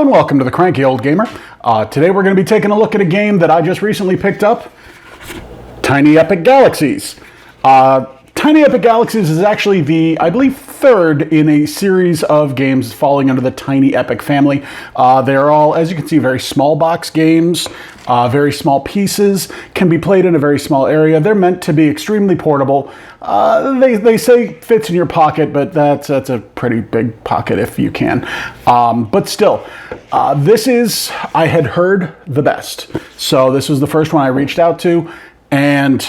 and welcome to the Cranky Old Gamer. Today we're going to be taking a look at a game that I just recently picked up, Tiny Epic Galaxies. Tiny Epic Galaxies is actually the, I believe, third in a series of games falling under the Tiny Epic family. They're all, as you can see, very small box games, very small pieces, can be played in a very small area. They're meant to be extremely portable. They say fits in your pocket, but that's a pretty big pocket if you can. But still, this is, I had heard, the best. So this was the first one I reached out to, and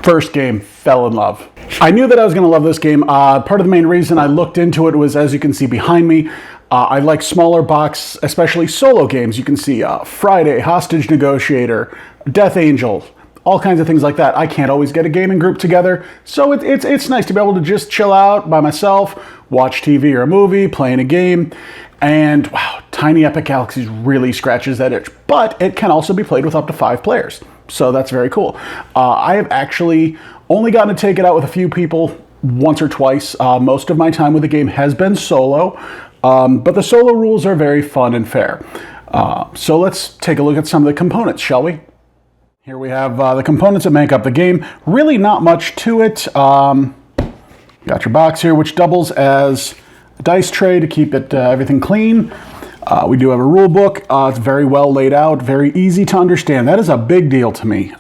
first game, fell in love. I knew that I was going to love this game. Part of the main reason I looked into it was, as you can see behind me, I like smaller box, especially solo games. You can see Friday, Hostage Negotiator, Death Angel, all kinds of things like that. I can't always get a gaming group together, so it's nice to be able to just chill out by myself, watch TV or a movie, playing a game, and wow, Tiny Epic Galaxies really scratches that itch. But it can also be played with up to 5 players. So that's very cool. I have actually only gotten to take it out with a few people once or twice. Most of my time with the game has been solo, but the solo rules are very fun and fair. So let's take a look at some of the components, shall we? Here we have the components that make up the game. Really not much to it. Got your box here, which doubles as a dice tray to keep it everything clean. We do have a rule book. It's very well laid out, very easy to understand. That is a big deal to me.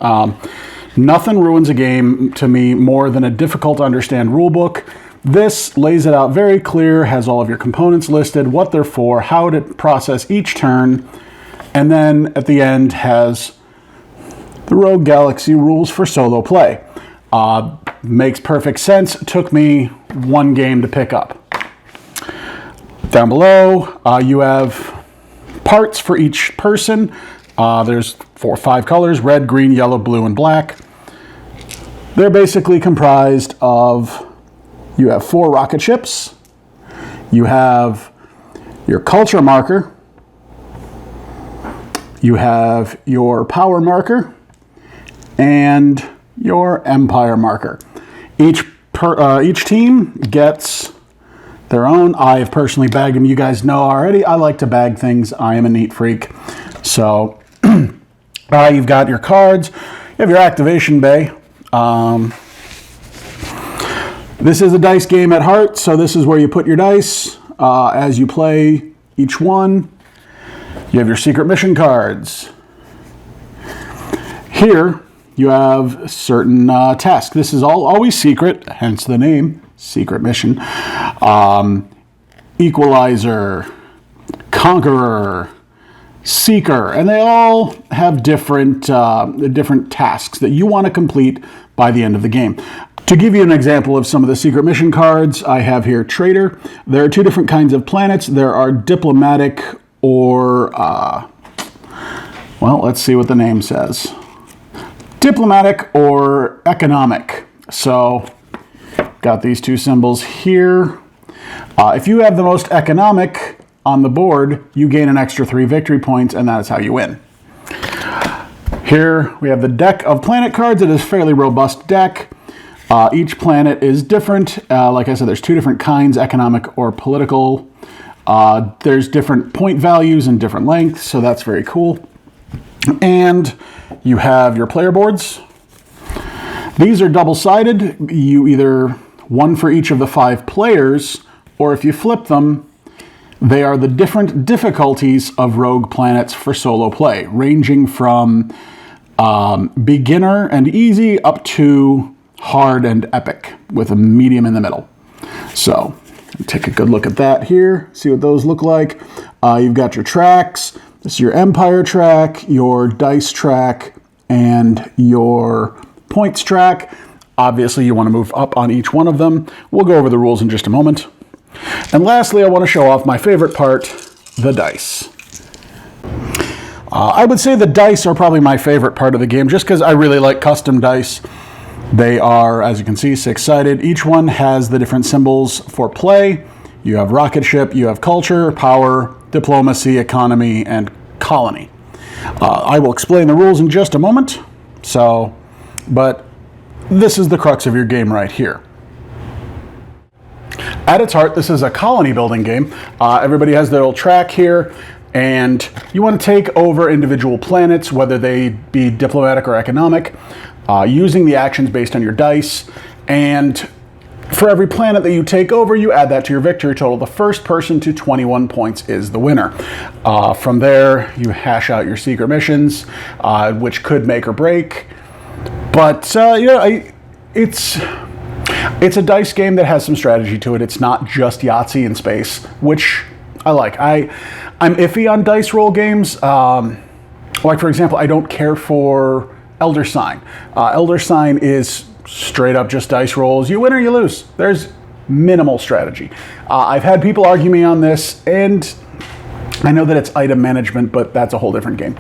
Nothing ruins a game to me more than a difficult to understand rule book. This lays it out very clear, has all of your components listed, what they're for, how to process each turn, and then at the end has the Rogue Galaxy rules for solo play. Makes perfect sense. It took me one game to pick up. Down below, you have parts for each person. There's 4 or 5 colors: red, green, yellow, blue, and black. They're basically comprised of, you have 4 rocket ships, you have your culture marker, you have your power marker, and your empire marker. Each team gets their own. I have personally bagged them. You guys know already, I like to bag things. I am a neat freak. So you've got your cards, you have your activation bay. This is a dice game at heart, so this is where you put your dice as you play each one. You have your secret mission cards. Here you have certain tasks. This is always secret, hence the name, secret mission. Equalizer, Conqueror, Seeker, and they all have different tasks that you want to complete by the end of the game. To give you an example of some of the secret mission cards, I have here Trader. There are 2 different kinds of planets. There are diplomatic or, well, let's see what the name says. Diplomatic or economic. So, got these 2 symbols here. If you have the most economic on the board, you gain an extra 3 victory points, and that is how you win. Here we have the deck of planet cards. It is a fairly robust deck. Each planet is different. Like I said, there's 2 different kinds, economic or political. There's different point values and different lengths, so that's very cool. And you have your player boards. These are double-sided. You either one for each of the 5 players, or if you flip them, they are the different difficulties of rogue planets for solo play, ranging from beginner and easy up to hard and epic, with a medium in the middle. So, take a good look at that here, see what those look like. You've got your tracks. This is your empire track, your dice track, and your points track. Obviously, you want to move up on each one of them. We'll go over the rules in just a moment. And lastly, I want to show off my favorite part, the dice. I would say the dice are probably my favorite part of the game, just because I really like custom dice. They are, as you can see, 6-sided. Each one has the different symbols for play. You have rocket ship, you have culture, power, diplomacy, economy, and colony. I will explain the rules in just a moment. But this is the crux of your game right here. At its heart, this is a colony building game. Everybody has their little track here, and you want to take over individual planets, whether they be diplomatic or economic, using the actions based on your dice. And for every planet that you take over, you add that to your victory total. The first person to 21 points is the winner. From there, you hash out your secret missions, which could make or break. But it's a dice game that has some strategy to it. It's not just Yahtzee in space, which I like. I'm iffy on dice roll games. Like, for example, I don't care for Elder Sign. Elder Sign is straight up just dice rolls. You win or you lose. There's minimal strategy. I've had people argue me on this, and I know that it's item management, but that's a whole different game.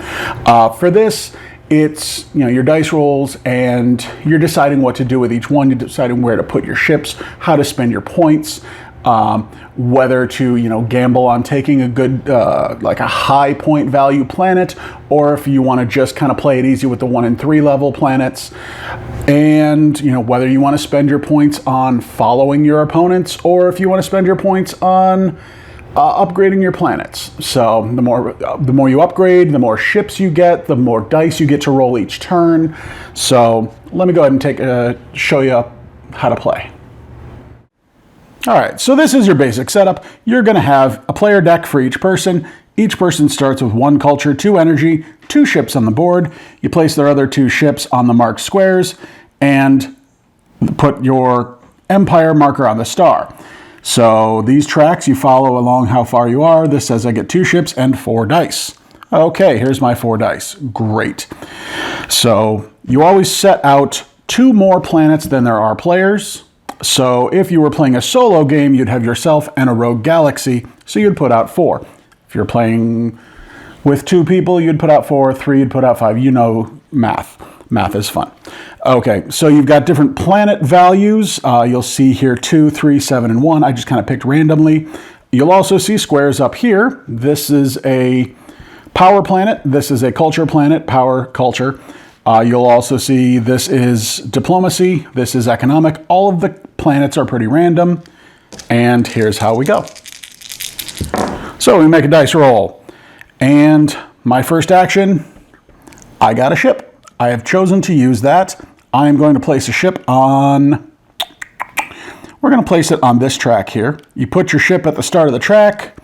For this, it's your dice rolls, and you're deciding what to do with each one. You're deciding where to put your ships, how to spend your points, whether to gamble on taking a good like a high point value planet, or if you want to just kind of play it easy with the 1 and 3 level planets, and whether you want to spend your points on following your opponents, or if you want to spend your points on upgrading your planets. So the more you upgrade, the more ships you get, the more dice you get to roll each turn. So let me go ahead and show you how to play. All right, so this is your basic setup. You're going to have a player deck for each person. Each person starts with 1 culture, 2 energy, 2 ships on the board. You place their other 2 ships on the marked squares and put your empire marker on the star. So these tracks, you follow along how far you are. This says I get 2 ships and 4 dice. Okay, here's my 4 dice. Great. So you always set out 2 more planets than there are players. So if you were playing a solo game, you'd have yourself and a rogue galaxy, so you'd put out 4. If you're playing with 2 people, you'd put out 4, 3, you'd put out 5. Math. Math is fun. Okay, so you've got different planet values. You'll see here 2, 3, 7, and 1. I just kind of picked randomly. You'll also see squares up here. This is a power planet. This is a culture planet, power, culture. You'll also see this is diplomacy, this is economic. All of the planets are pretty random, and here's how we go. So we make a dice roll, and my first action, I got a ship. I have chosen to use that. I am going to place a ship on, we're going to place it on this track here. You put your ship at the start of the track.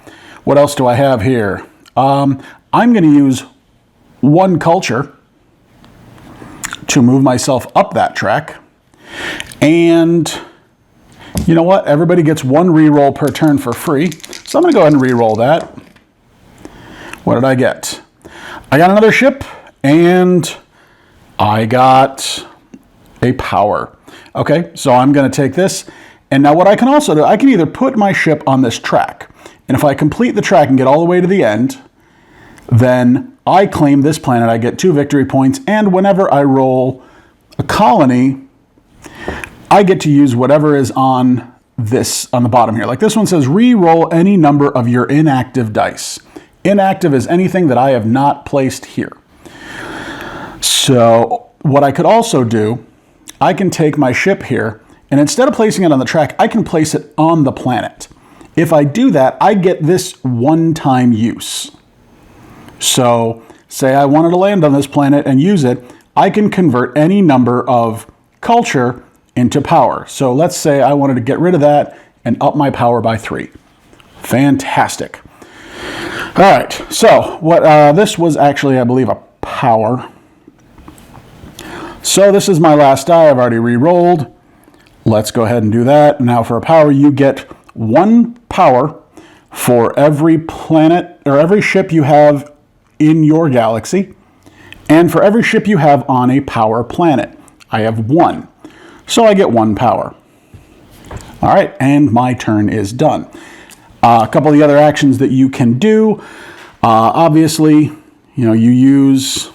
What else do I have here? I'm going to use 1 culture to move myself up that track. And you know what? Everybody gets 1 reroll per turn for free. So I'm going to go ahead and reroll that. What did I get? I got another ship, and I got a power. Okay, so I'm going to take this. And now what I can also do, I can either put my ship on this track, and if I complete the track and get all the way to the end, then I claim this planet, I get 2 victory points, and whenever I roll a colony, I get to use whatever is on the bottom here. Like this one says, re-roll any number of your inactive dice. Inactive is anything that I have not placed here. So what I could also do, I can take my ship here, and instead of placing it on the track, I can place it on the planet. If I do that, I get this one-time use. So say I wanted to land on this planet and use it, I can convert any number of culture into power. So let's say I wanted to get rid of that and up my power by 3. Fantastic. All right, so what this was actually, I believe, a power. So this is my last die. I've already re-rolled. Let's go ahead and do that. Now for a power, you get 1 power for every planet or every ship you have in your galaxy, and for every ship you have on a power planet. I have 1, so I get 1 power. All right, and my turn is done. A couple of the other actions that you can do, obviously, you use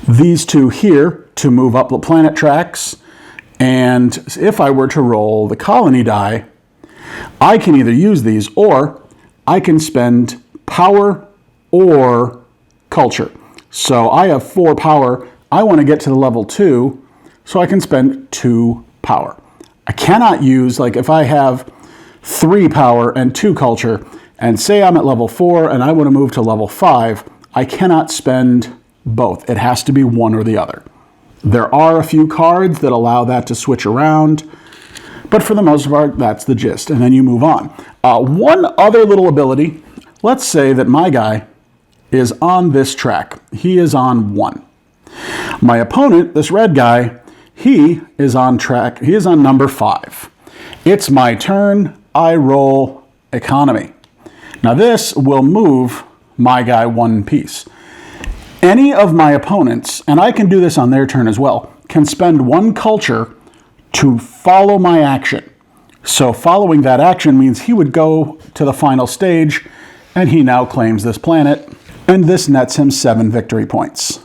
these 2 here to move up the planet tracks, and if I were to roll the colony die, I can either use these or I can spend power or culture. So I have 4 power. I want to get to the level 2, so I can spend 2 power. I cannot use, like if I have 3 power and 2 culture, and say I'm at level 4 and I want to move to level 5, I cannot spend both. It has to be one or the other. There are a few cards that allow that to switch around, but for the most part, that's the gist. And then you move on. One other little ability, let's say that my guy is on this track. He is on 1. My opponent, this red guy, he is on track. He is on number 5. It's my turn. I roll economy. Now this will move my guy 1 piece. Any of my opponents, and I can do this on their turn as well, can spend 1 culture to follow my action. So following that action means he would go to the final stage, and he now claims this planet, and this nets him 7 victory points.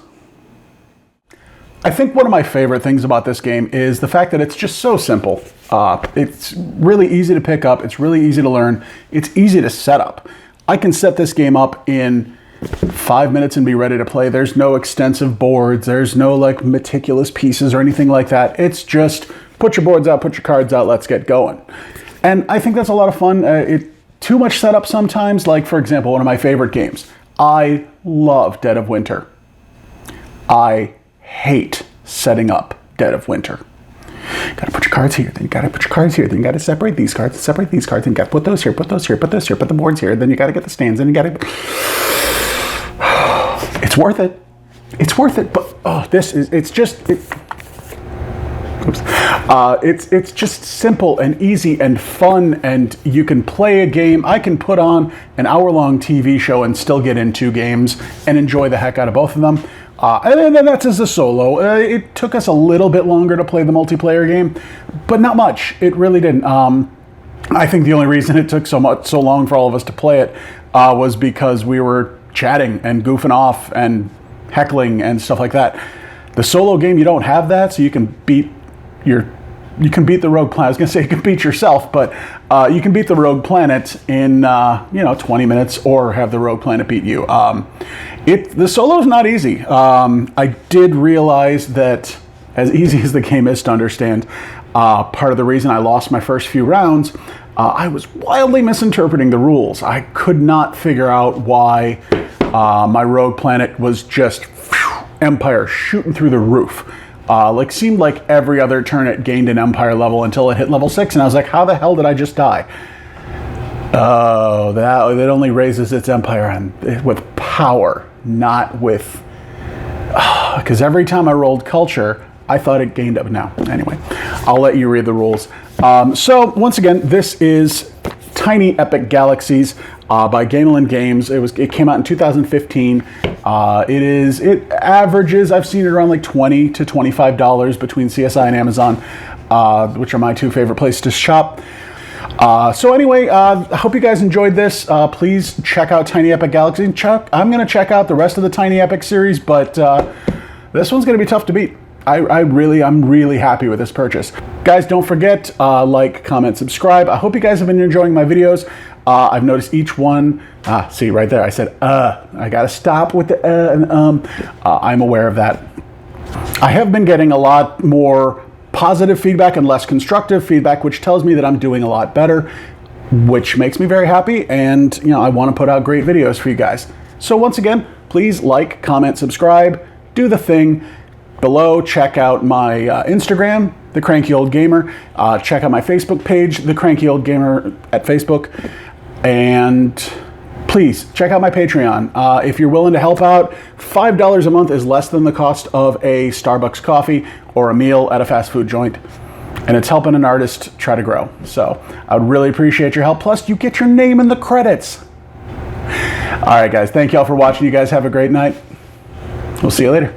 I think one of my favorite things about this game is the fact that it's just so simple. It's really easy to pick up. It's really easy to learn. It's easy to set up. I can set this game up in 5 minutes and be ready to play. There's no extensive boards. There's no like meticulous pieces or anything like that. It's just put your boards out, put your cards out, let's get going. And I think that's a lot of fun. Too much setup sometimes. Like for example, one of my favorite games. I love Dead of Winter. I hate setting up Dead of Winter. Gotta put your cards here, then you gotta put your cards here, then you gotta separate these cards, then you gotta put those here, put those here, put those here, put the boards here, then you gotta get the stands, then you gotta... It's worth it. It's worth it, but it's just simple and easy and fun, and you can play a game. I can put on an hour-long TV show and still get in 2 games and enjoy the heck out of both of them. And then that's as a solo. It took us a little bit longer to play the multiplayer game, but not much. It really didn't. I think the only reason it took so long for all of us to play it was because we were chatting and goofing off and heckling and stuff like that. The solo game, you don't have that, so you can beat the rogue planet. I was gonna say you can beat yourself, but you can beat the rogue planet in 20 minutes, or have the rogue planet beat you. The solo is not easy. I did realize that, as easy as the game is to understand, part of the reason I lost my first few rounds, I was wildly misinterpreting the rules. I could not figure out why my rogue planet was just empire shooting through the roof. Seemed like every other turn it gained an empire level until it hit level 6, and I was like, how the hell did I just die? Oh, that only raises its empire with power, not with... Because every time I rolled culture, I thought it gained up. Now, anyway, I'll let you read the rules. So, once again, this is Tiny Epic Galaxies by Gamelyn Games. It came out in 2015. It averages, I've seen it around like $20 to $25 between CSI and Amazon, which are my 2 favorite places to shop. So anyway, I hope you guys enjoyed this. Please check out Tiny Epic Galaxies. I'm going to check out the rest of the Tiny Epic series, but this one's going to be tough to beat. I'm really happy with this purchase. Guys, don't forget, like, comment, subscribe. I hope you guys have been enjoying my videos. I've noticed each one, see right there, I said, I gotta stop with the and I'm aware of that. I have been getting a lot more positive feedback and less constructive feedback, which tells me that I'm doing a lot better, which makes me very happy, and I want to put out great videos for you guys. So once again, please like, comment, subscribe, do the thing. Below, check out my Instagram, The Cranky Old Gamer. Check out my Facebook page, The Cranky Old Gamer at Facebook. And please, check out my Patreon. If you're willing to help out, $5 a month is less than the cost of a Starbucks coffee or a meal at a fast food joint. And it's helping an artist try to grow. So I would really appreciate your help. Plus, you get your name in the credits. All right, guys. Thank you all for watching. You guys have a great night. We'll see you later.